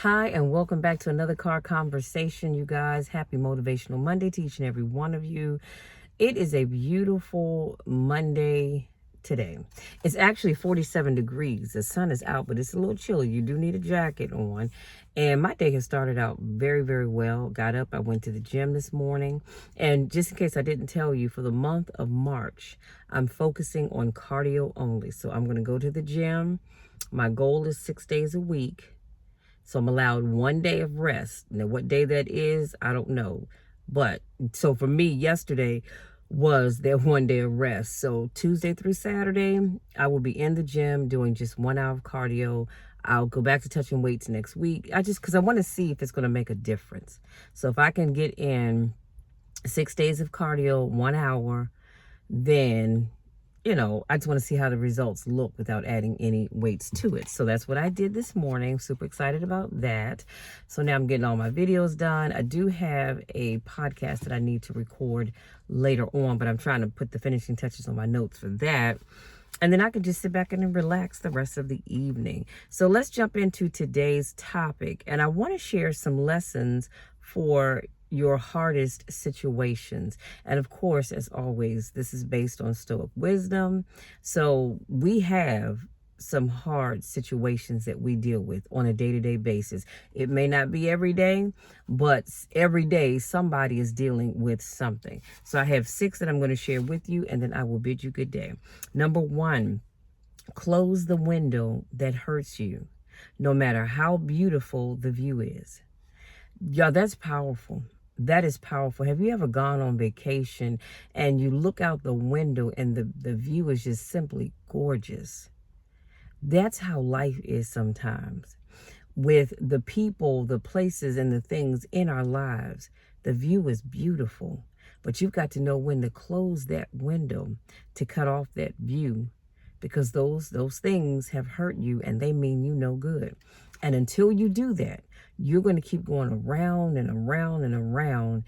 Hi, and welcome back to another car conversation, you guys. Happy Motivational Monday to each and every one of you. It is a beautiful Monday today. It's actually 47 degrees. The sun is out, but it's a little chilly. You do need a jacket on. And my day has started out very, very well. Got up, I went to the gym this morning. And just in case I didn't tell you, for the month of March, I'm focusing on cardio only. So I'm going to go to the gym. My goal is 6 days a week. So I'm allowed 1 day of rest. Now, what day that is, I don't know. But so for me, yesterday was that 1 day of rest. So Tuesday through Saturday, I will be in the gym doing just 1 hour of cardio. I'll go back to touching weights next week. Because I want to see if it's going to make a difference. So if I can get in 6 days of cardio, 1 hour, then I just want to see how the results look without adding any weights to it. So that's what I did this morning. Super excited about that. So now I'm getting all my videos done. I do have a podcast that I need to record later on, but I'm trying to put the finishing touches on my notes for that. And then I can just sit back and relax the rest of the evening. So let's jump into today's topic. And I want to share some lessons for your hardest situations. And of course, as always, this is based on Stoic wisdom. So we have some hard situations that we deal with on a day-to-day basis. It may not be every day, but every day somebody is dealing with something. So I have 6 that I'm going to share with you, and then I will bid you good day. Number 1, close the window that hurts you, no matter how beautiful the view is. Y'all, that's powerful. That is powerful. Have you ever gone on vacation and you look out the window and the view is just simply gorgeous? That's how life is sometimes. With the people, the places, and the things in our lives, the view is beautiful. But you've got to know when to close that window to cut off that view, because those things have hurt you and they mean you no good. And until you do that, you're going to keep going around and around and around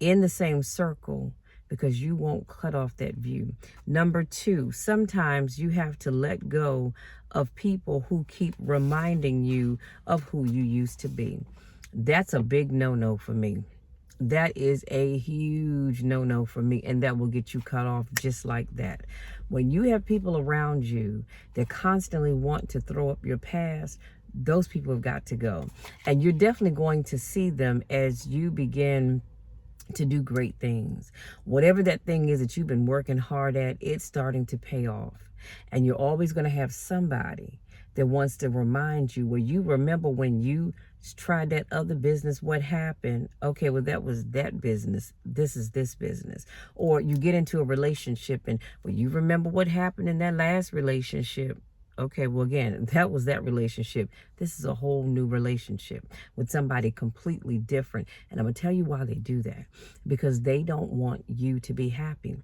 in the same circle because you won't cut off that view. Number 2, sometimes you have to let go of people who keep reminding you of who you used to be. That's a big no-no for me. That is a huge no-no for me, and that will get you cut off just like that. When you have people around you that constantly want to throw up your past, those people have got to go. And you're definitely going to see them as you begin to do great things. Whatever that thing is that you've been working hard at, it's starting to pay off. And you're always going to have somebody that wants to remind you, well, you remember when you tried that other business, what happened? Okay, well, that was that business. This is this business. Or you get into a relationship and, well, you remember what happened in that last relationship. Okay, well, again, that was that relationship. This is a whole new relationship with somebody completely different. And I'm going to tell you why they do that. Because they don't want you to be happy.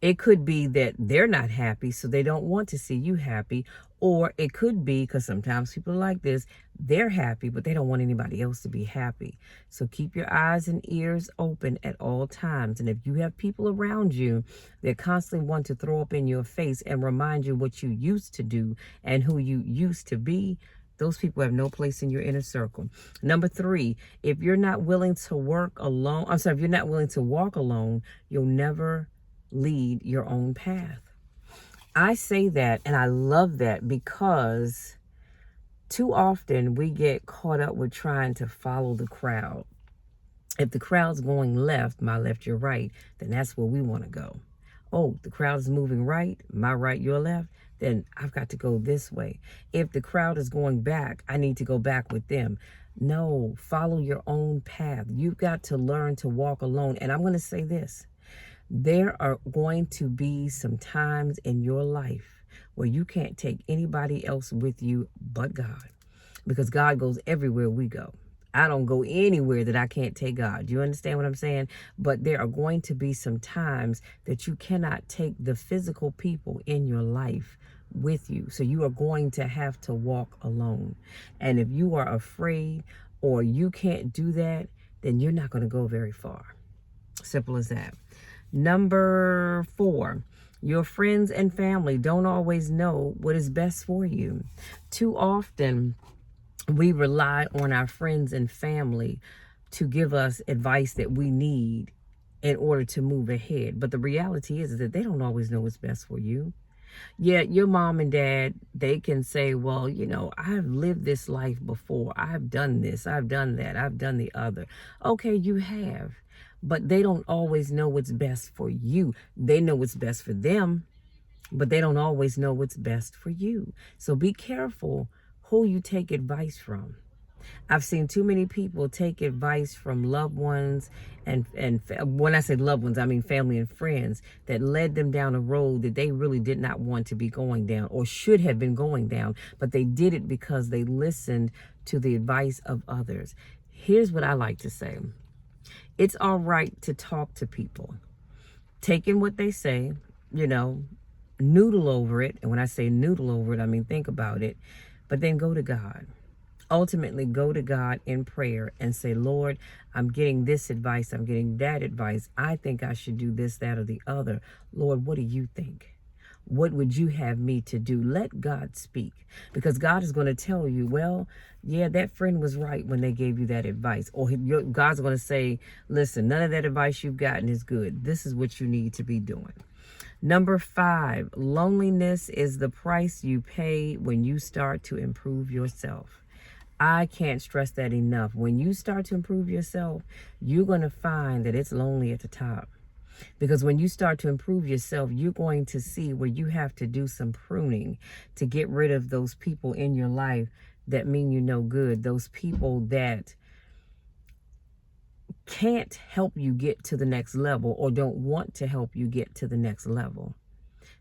It could be that they're not happy, so they don't want to see you happy. Or it could be, because sometimes people are like this, they're happy, but they don't want anybody else to be happy. So keep your eyes and ears open at all times. And if you have people around you that constantly want to throw up in your face and remind you what you used to do and who you used to be, those people have no place in your inner circle. Number 3, if you're not willing to if you're not willing to walk alone, you'll never lead your own path. I say that, and I love that, because too often we get caught up with trying to follow the crowd. If the crowd's going left, my left, your right, then that's where we want to go. Oh, the crowd is moving right, my right, your left, then I've got to go this way. If the crowd is going back, I need to go back with them. No, follow your own path. You've got to learn to walk alone. And I'm going to say this. There are going to be some times in your life where you can't take anybody else with you but God, because God goes everywhere we go. I don't go anywhere that I can't take God. Do you understand what I'm saying? But there are going to be some times that you cannot take the physical people in your life with you. So you are going to have to walk alone. And if you are afraid or you can't do that, then you're not going to go very far. Simple as that. Number 4, your friends and family don't always know what is best for you. Too often, We rely on our friends and family to give us advice that we need in order to move ahead. But the reality is that they don't always know what's best for you. Yeah, your mom and dad, they can say, well, I've lived this life before. I've done this, I've done that, I've done the other. Okay, you have. But they don't always know what's best for you. They know what's best for them, but they don't always know what's best for you. So be careful who you take advice from. I've seen too many people take advice from loved ones, and when I say loved ones, I mean family and friends, that led them down a road that they really did not want to be going down or should have been going down, but they did it because they listened to the advice of others. Here's what I like to say. It's all right to talk to people. Take in what they say, noodle over it. And when I say noodle over it, I mean think about it, but then go to God. Ultimately, go to God in prayer and say, Lord, I'm getting this advice, I'm getting that advice. I think I should do this, that, or the other. Lord, what do you think? What would you have me to do? Let God speak, because God is going to tell you, well, yeah, that friend was right when they gave you that advice. Or God's going to say, listen, none of that advice you've gotten is good. This is what you need to be doing. Number 5, loneliness is the price you pay when you start to improve yourself. I can't stress that enough. When you start to improve yourself, you're going to find that it's lonely at the top. Because when you start to improve yourself, you're going to see where you have to do some pruning to get rid of those people in your life that mean you no good. Those people that can't help you get to the next level or don't want to help you get to the next level.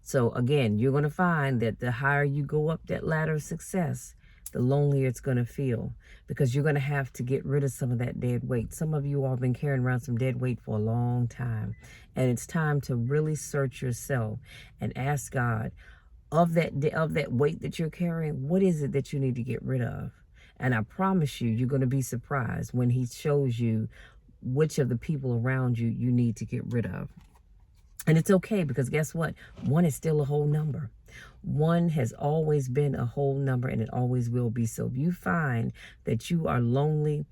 So again, you're going to find that the higher you go up that ladder of success, the lonelier it's going to feel, because you're going to have to get rid of some of that dead weight. Some of you all have been carrying around some dead weight for a long time, and it's time to really search yourself and ask God, of that weight that you're carrying, what is it that you need to get rid of? And I promise you, you're going to be surprised when he shows you which of the people around you you need to get rid of. And it's okay, because guess what? 1 is still a whole number. 1 has always been a whole number, and it always will be. So if you find that you are lonely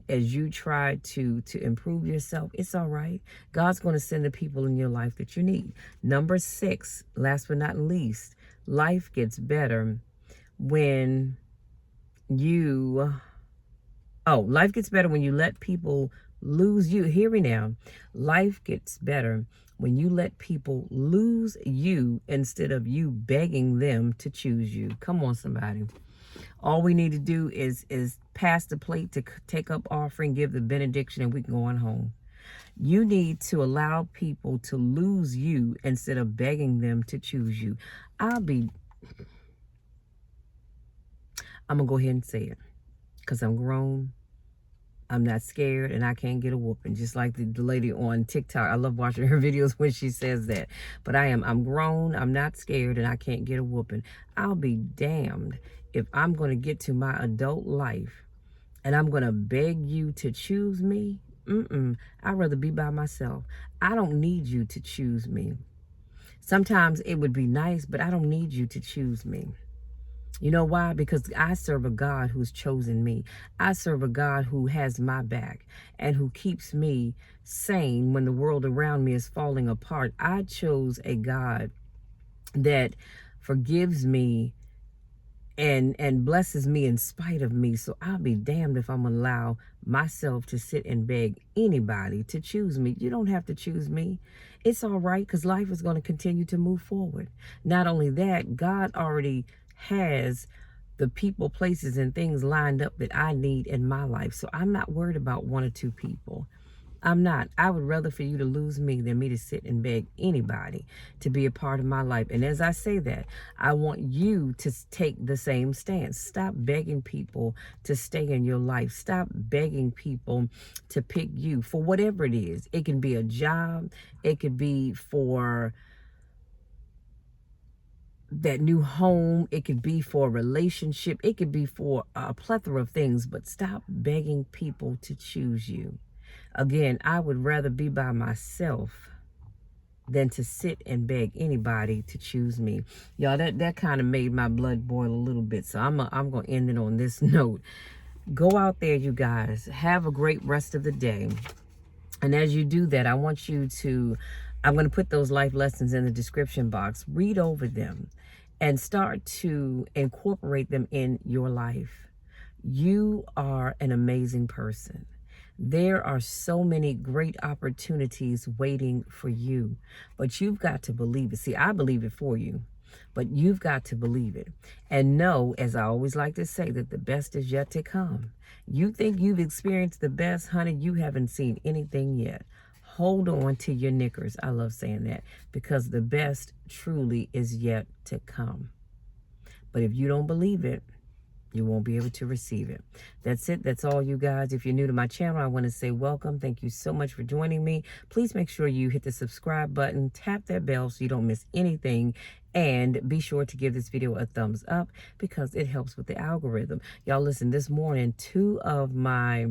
as you try to improve yourself, it's all right. God's going to send the people in your life that you need. Number 6, last but not least, life gets better when life gets better when you let people lose you. Hear me now. Life gets better when you let people lose you instead of you begging them to choose you. Come on, somebody. All we need to do is pass the plate to take up offering, give the benediction, and we can go on home. You need to allow people to lose you instead of begging them to choose you. I'm going to go ahead and say it, because I'm grown. I'm not scared, and I can't get a whooping. Just like the lady on TikTok. I love watching her videos when she says that. But I'm grown, I'm not scared, and I can't get a whooping. I'll be damned if I'm going to get to my adult life and I'm going to beg you to choose me. I'd rather be by myself. I don't need you to choose me. Sometimes it would be nice, but I don't need you to choose me. You know why? Because I serve a God who's chosen me. I serve a God who has my back and who keeps me sane when the world around me is falling apart. I chose a God that forgives me and blesses me in spite of me. So I'll be damned if I'm gonna allow myself to sit and beg anybody to choose me. You don't have to choose me. It's all right, because life is going to continue to move forward. Not only that, God already has the people, places, and things lined up that I need in my life. So I'm not worried about 1 or 2 people. I'm not. I would rather for you to lose me than me to sit and beg anybody to be a part of my life. And as I say that, I want you to take the same stance. Stop begging people to stay in your life. Stop begging people to pick you for whatever it is. It can be a job. It could be for that new home. It could be for a relationship. It could be for a plethora of things. But stop begging people to choose you. Again, I would rather be by myself than to sit and beg anybody to choose me. Y'all, that kind of made my blood boil a little bit. So I'm going to end it on this note. Go out there, you guys. Have a great rest of the day. And as you do that, I want you to, I'm going to put those life lessons in the description box. Read over them and start to incorporate them in your life. You are an amazing person. There are so many great opportunities waiting for you, but you've got to believe it. See, I believe it for you, but you've got to believe it. And know, as I always like to say, that the best is yet to come. You think you've experienced the best, honey, you haven't seen anything yet. Hold on to your knickers. I love saying that, because the best truly is yet to come. But if you don't believe it, you won't be able to receive it. That's it. That's all, you guys. If you're new to my channel, I want to say welcome. Thank you so much for joining me. Please make sure you hit the subscribe button, tap that bell so you don't miss anything, and be sure to give this video a thumbs up because it helps with the algorithm. Y'all, listen, this morning, 2 of my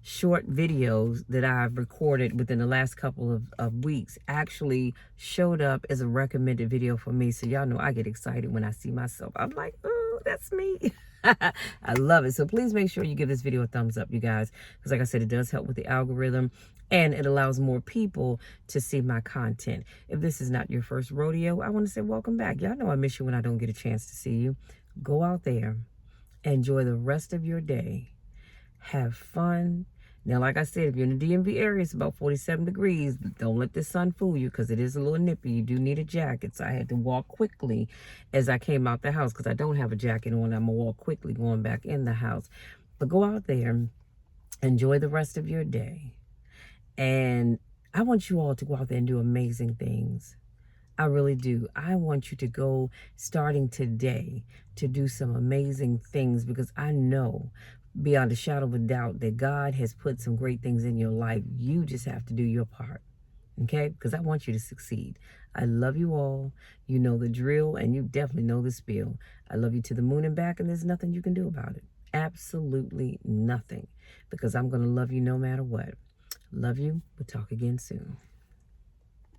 short videos that I've recorded within the last couple of weeks actually showed up as a recommended video for me. So y'all know I get excited when I see myself. I'm like, oh, that's me. I love it. So please make sure you give this video a thumbs up, you guys, because like I said, it does help with the algorithm and it allows more people to see my content. If this is not your first rodeo, I want to say welcome back. Y'all know I miss you when I don't get a chance to see you. Go out there, enjoy the rest of your day, have fun. Now, like I said, if you're in the DMV area, it's about 47 degrees. Don't let the sun fool you because it is a little nippy. You do need a jacket. So I had to walk quickly as I came out the house because I don't have a jacket on. I'm going to walk quickly going back in the house. But go out there, enjoy the rest of your day. And I want you all to go out there and do amazing things. I really do. I want you to go starting today to do some amazing things because I know beyond a shadow of a doubt that God has put some great things in your life. You just have to do your part, okay? Because I want you to succeed. I love you all. You know the drill, and you definitely know the spiel. I love you to the moon and back, and there's nothing you can do about it. Absolutely nothing, because I'm going to love you no matter what. Love you. We'll talk again soon.